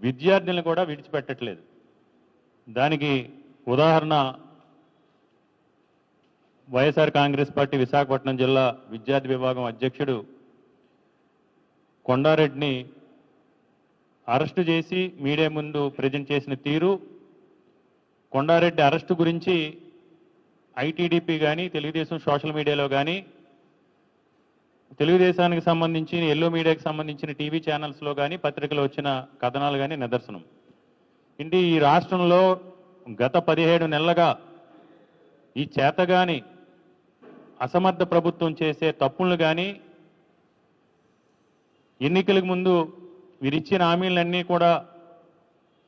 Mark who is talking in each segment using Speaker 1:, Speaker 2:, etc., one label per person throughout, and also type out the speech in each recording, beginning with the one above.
Speaker 1: విద్యార్థులను కూడా విడిచిపెట్టట్లేదు. దానికి ఉదాహరణ వైఎస్ఆర్ కాంగ్రెస్ పార్టీ విశాఖపట్నం జిల్లా విద్యార్థి విభాగం అధ్యక్షుడు కొండారెడ్డిని అరెస్టు చేసి మీడియా ముందు ప్రజెంట్ చేసిన తీరు, కొండారెడ్డి అరెస్టు గురించి ఐటీడీపీ కానీ తెలుగుదేశం సోషల్ మీడియాలో కానీ తెలుగుదేశానికి సంబంధించి ఎల్లో మీడియాకి సంబంధించిన టీవీ ఛానల్స్లో కానీ పత్రికలో వచ్చిన కథనాలు కానీ నిదర్శనం. ఇంటి ఈ రాష్ట్రంలో గత 17 నెలలుగా ఈ చేతగాని అసమర్థ ప్రభుత్వం చేసే తప్పులను కానీ ఎన్నికలకు ముందు వీరిచ్చిన హామీలన్నీ కూడా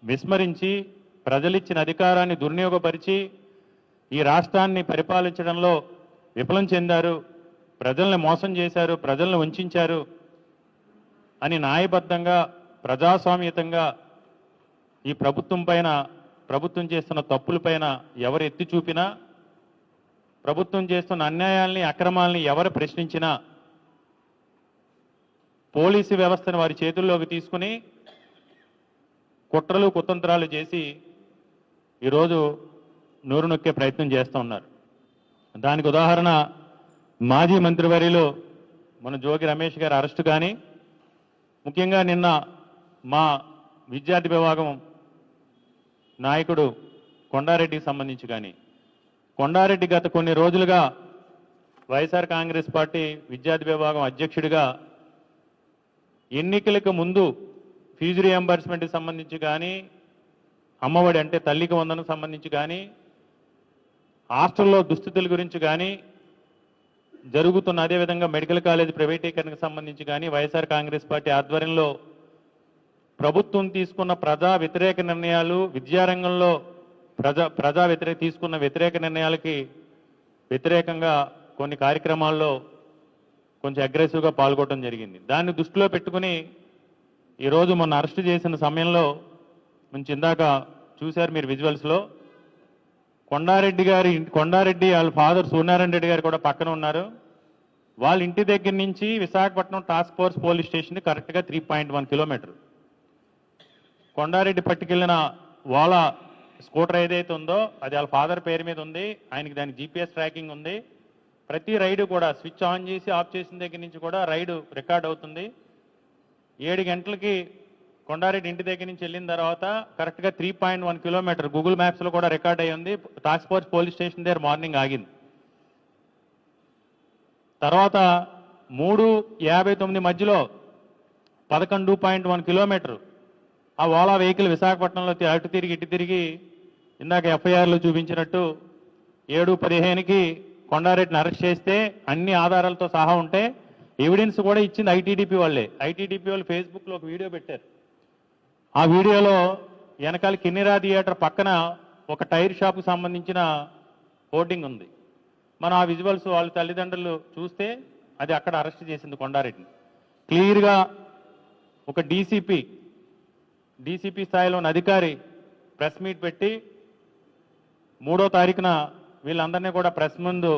Speaker 1: విస్మరించి ప్రజలిచ్చిన అధికారాన్ని దుర్వినియోగపరిచి ఈ రాష్ట్రాన్ని పరిపాలించడంలో విఫలం చెందారు, ప్రజల్ని మోసం చేశారు, ప్రజల్ని వంచారు అని న్యాయబద్ధంగా ప్రజాస్వామ్యతంగా ఈ ప్రభుత్వం చేస్తున్న తప్పులపైన ఎవరు ఎత్తి చూపినా, ప్రభుత్వం చేస్తున్న అన్యాయాల్ని అక్రమాలని ఎవరు ప్రశ్నించినా పోలీసు వ్యవస్థను వారి చేతుల్లోకి తీసుకుని కుట్రలు కుతంత్రాలు చేసి ఈరోజు నోరు నొక్కే ప్రయత్నం చేస్తూ ఉన్నారు. దానికి ఉదాహరణ మాజీ మంత్రివర్యులు మన జోగి రమేష్ గారి అరెస్టు కానీ, ముఖ్యంగా నిన్న మా విద్యార్థి విభాగం నాయకుడు కొండారెడ్డికి సంబంధించి కానీ, కొండారెడ్డి గత కొన్ని రోజులుగా వైఎస్ఆర్ కాంగ్రెస్ పార్టీ విద్యార్థి విభాగం అధ్యక్షుడిగా ఎన్నికలకు ముందు ఫీజు రియంబర్స్మెంట్కి సంబంధించి కానీ, అమ్మఒడి అంటే తల్లికి వందనకు సంబంధించి కానీ, హాస్టల్లో దుస్థితుల గురించి కానీ జరుగుతున్న, అదేవిధంగా మెడికల్ కాలేజ్ ప్రైవేటీకరణకు సంబంధించి కానీ వైఎస్ఆర్ కాంగ్రెస్ పార్టీ ఆధ్వర్యంలో ప్రభుత్వం తీసుకున్న ప్రజా వ్యతిరేక నిర్ణయాలు, విద్యారంగంలో తీసుకున్న వ్యతిరేక నిర్ణయాలకి వ్యతిరేకంగా కొన్ని కార్యక్రమాల్లో కొంచెం అగ్రెసివ్గా పాల్గొనడం జరిగింది. దాన్ని దృష్టిలో పెట్టుకుని ఈరోజు మొన్న అరెస్ట్ చేసిన సమయంలో నుంచి ఇందాక చూశారు మీరు విజువల్స్లో, కొండారెడ్డి వాళ్ళ ఫాదర్ సూర్యనారాయణ రెడ్డి గారు కూడా పక్కన ఉన్నారు. వాళ్ళ ఇంటి దగ్గర నుంచి Visakhapatnam task force police station కరెక్ట్గా 3.1 కిలోమీటర్. కొండారెడ్డి పట్టుకెళ్ళిన వాళ్ళ స్కూటర్ ఏదైతే ఉందో అది వాళ్ళ ఫాదర్ పేరు మీద ఉంది. ఆయనకి దానికి జీపీఎస్ ట్రాకింగ్ ఉంది. ప్రతి రైడు కూడా స్విచ్ ఆన్ చేసి ఆఫ్ చేసిన దగ్గర నుంచి కూడా రైడు రికార్డ్ అవుతుంది. 7 గంటలకి కొండారెడ్డి ఇంటి దగ్గర నుంచి వెళ్ళిన తర్వాత కరెక్ట్గా 3.1 కిలోమీటర్ గూగుల్ మ్యాప్స్లో కూడా రికార్డ్ అయ్యి ఉంది. టాస్క్ ఫోర్స్ పోలీస్ స్టేషన్ దగ్గర మార్నింగ్ ఆగింది. తర్వాత 3:59 మధ్యలో 11.1 కిలోమీటర్ ఆ ఓలా వెహికల్ విశాఖపట్నంలో అటు తిరిగి ఇటు తిరిగి ఇందాక ఎఫ్ఐఆర్లో చూపించినట్టు 7:15కి కొండారెడ్డిని అరెస్ట్ చేస్తే అన్ని ఆధారాలతో సహా ఉంటే ఎవిడెన్స్ కూడా ఇచ్చింది ఐటీడీపీ వాళ్ళే. ఐటీడీపీ వాళ్ళు ఫేస్బుక్లో ఒక వీడియో పెట్టారు. ఆ వీడియోలో వెనకాల కిన్నెరా థియేటర్ పక్కన ఒక టైర్ షాప్కి సంబంధించిన హోర్డింగ్ ఉంది. మనం ఆ విజువల్స్ వాళ్ళ తల్లిదండ్రులు చూస్తే అది అక్కడ అరెస్ట్ చేసింది కొండారెడ్డిని. క్లియర్గా ఒక డీసీపీ స్థాయిలో ఉన్న అధికారి ప్రెస్ మీట్ పెట్టి 3వ తారీఖున వీళ్ళందరినీ కూడా ప్రెస్ ముందు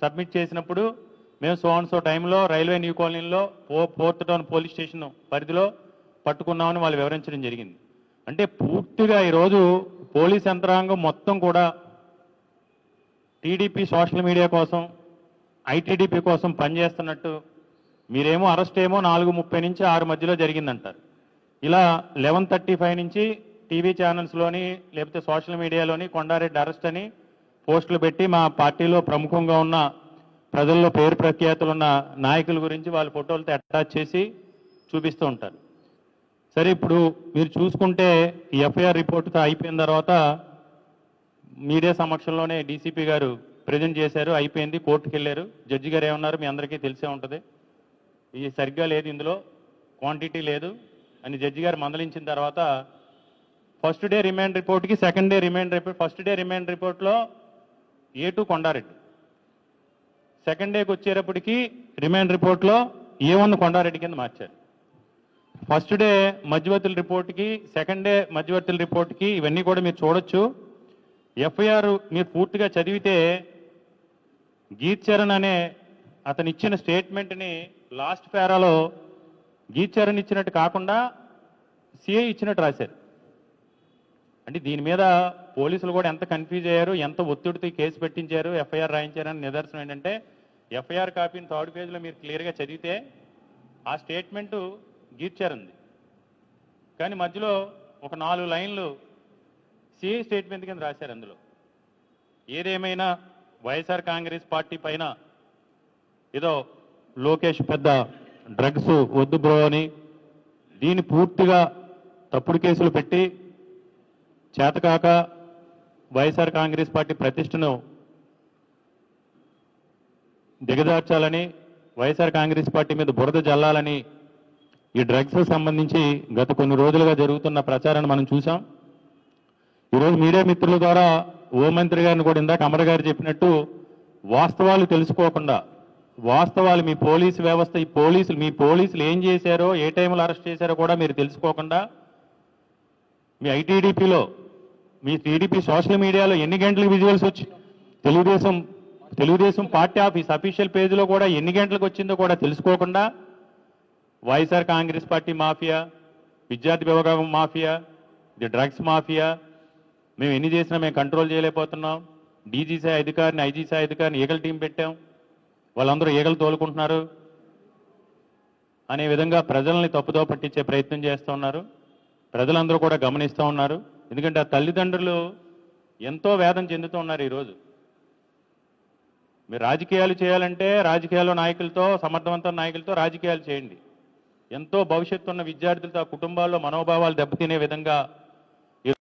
Speaker 1: సబ్మిట్ చేసినప్పుడు మేము సో టైంలో రైల్వే న్యూ కాలనీలో 4th టౌన్ పోలీస్ స్టేషన్ పరిధిలో పట్టుకున్నామని వాళ్ళు వివరించడం జరిగింది. అంటే పూర్తిగా ఈరోజు పోలీస్ యంత్రాంగం మొత్తం కూడా టీడీపీ సోషల్ మీడియా కోసం, ఐటీడీపీ కోసం పనిచేస్తున్నట్టు, మీరేమో అరెస్ట్ ఏమో 4:30 నుంచి 6 మధ్యలో జరిగిందంటారు. ఇలా 11:35 నుంచి టీవీ ఛానల్స్లోని లేకపోతే సోషల్ మీడియాలోని కొండారెడ్డి అరెస్ట్ అని పోస్టులు పెట్టి మా పార్టీలో ప్రముఖంగా ఉన్న ప్రజల్లో పేరు ప్రఖ్యాతులు ఉన్న నాయకుల గురించి వాళ్ళ ఫోటోలతో అటాచ్ చేసి చూపిస్తూ ఉంటారు. సరే, ఇప్పుడు మీరు చూసుకుంటే ఈ ఎఫ్ఐఆర్ రిపోర్ట్తో అయిపోయిన తర్వాత మీడియా సమక్షంలోనే డీసీపీ గారు ప్రజెంట్ చేశారు. అయిపోయింది, కోర్టుకు వెళ్ళారు. జడ్జి గారు ఏమన్నారు మీ అందరికీ తెలిసే ఉంటుంది. ఇది సరిగ్గా లేదు, ఇందులో క్వాంటిటీ లేదు అని జడ్జి గారు మందలించిన తర్వాత ఫస్ట్ డే రిమాండ్ రిపోర్ట్కి second day remand report, first day remand రిపోర్ట్లో A2 కొండారెడ్డి, సెకండ్ డేకి వచ్చేటప్పటికి రిమాండ్ రిపోర్ట్లో A1 కొండారెడ్డి కింద మార్చారు. ఫస్ట్ డే మధ్యవర్తుల రిపోర్ట్కి, సెకండ్ డే మధ్యవర్తుల రిపోర్ట్కి ఇవన్నీ కూడా మీరు చూడొచ్చు. ఎఫ్ఐఆర్ మీరు పూర్తిగా చదివితే గీత్ చరణ్ అనే అతను ఇచ్చిన స్టేట్మెంట్ని లాస్ట్ పేరాలో గీత్ చరణ్ ఇచ్చినట్టు కాకుండా సిఐ ఇచ్చినట్టు రాశారు. అంటే దీని మీద పోలీసులు కూడా ఎంత కన్ఫ్యూజ్ అయ్యారు, ఎంత ఒత్తిడితో ఈ కేసు పెట్టించారు, ఎఫ్ఐఆర్ రాయించారని నిదర్శనం ఏంటంటే ఎఫ్ఐఆర్ కాపీని థర్డ్ పేజ్లో మీరు క్లియర్గా చదివితే ఆ స్టేట్మెంటు గీర్చారంది. కానీ మధ్యలో ఒక 4 లైన్లు సిఐ స్టేట్మెంట్ కింద రాశారు. అందులో ఏదేమైనా వైఎస్ఆర్ కాంగ్రెస్ పార్టీ పైన ఏదో లోకేష్ పెద్ద డ్రగ్స్ వద్దు బ్రో అని దీన్ని పూర్తిగా తప్పుడు కేసులు పెట్టి చేతకాక వైఎస్ఆర్ కాంగ్రెస్ పార్టీ ప్రతిష్టను దిగజార్చాలని, వైఎస్ఆర్ కాంగ్రెస్ పార్టీ మీద బురద జల్లాలని ఈ డ్రగ్స్ సంబంధించి గత కొన్ని రోజులుగా జరుగుతున్న ప్రచారాన్ని మనం చూసాం. ఈరోజు మీడియా మిత్రుల ద్వారా హోంమంత్రి గారిని కూడా ఇందాక అమర్ గారు చెప్పినట్టు వాస్తవాలు తెలుసుకోకుండా, వాస్తవాలు మీ పోలీసు వ్యవస్థ, మీ పోలీసులు ఏం చేశారో, ఏ టైంలో అరెస్ట్ చేశారో కూడా మీరు తెలుసుకోకుండా మీ ఐటీడీపీలో, మీ టీడీపీ సోషల్ మీడియాలో ఎన్ని గంటలకు విజువల్స్ వచ్చి తెలుగుదేశం పార్టీ ఆఫీస్ అఫీషియల్ పేజీలో కూడా ఎన్ని గంటలకు వచ్చిందో కూడా తెలుసుకోకుండా వైఎస్ఆర్ కాంగ్రెస్ పార్టీ మాఫియా, విద్యార్థి విభాగం మాఫియా, ఇది డ్రగ్స్ మాఫియా, మేము ఎన్ని చేసినా మేము కంట్రోల్ చేయలేకపోతున్నాం, డీజీ స్థాయి అధికారిని, ఐజీ స్థాయి అధికారిని ఈగల టీం పెట్టాం, వాళ్ళందరూ ఈగలు తోలుకుంటున్నారు అనే విధంగా ప్రజల్ని తప్పుదో పట్టించే ప్రయత్నం చేస్తూ ఉన్నారు. ప్రజలందరూ కూడా గమనిస్తూ ఉన్నారు. ఎందుకంటే ఆ తల్లిదండ్రులు ఎంతో వేదన చెందుతూ ఉన్నారు. ఈరోజు మీరు రాజకీయాలు చేయాలంటే రాజకీయాల్లో నాయకులతో, సమర్థవంతమైన నాయకులతో రాజకీయాలు చేయండి. ఎంతో భవిష్యత్తు ఉన్న విద్యార్థులతో ఆ కుటుంబాల్లో మనోభావాలు దెబ్బతినే విధంగా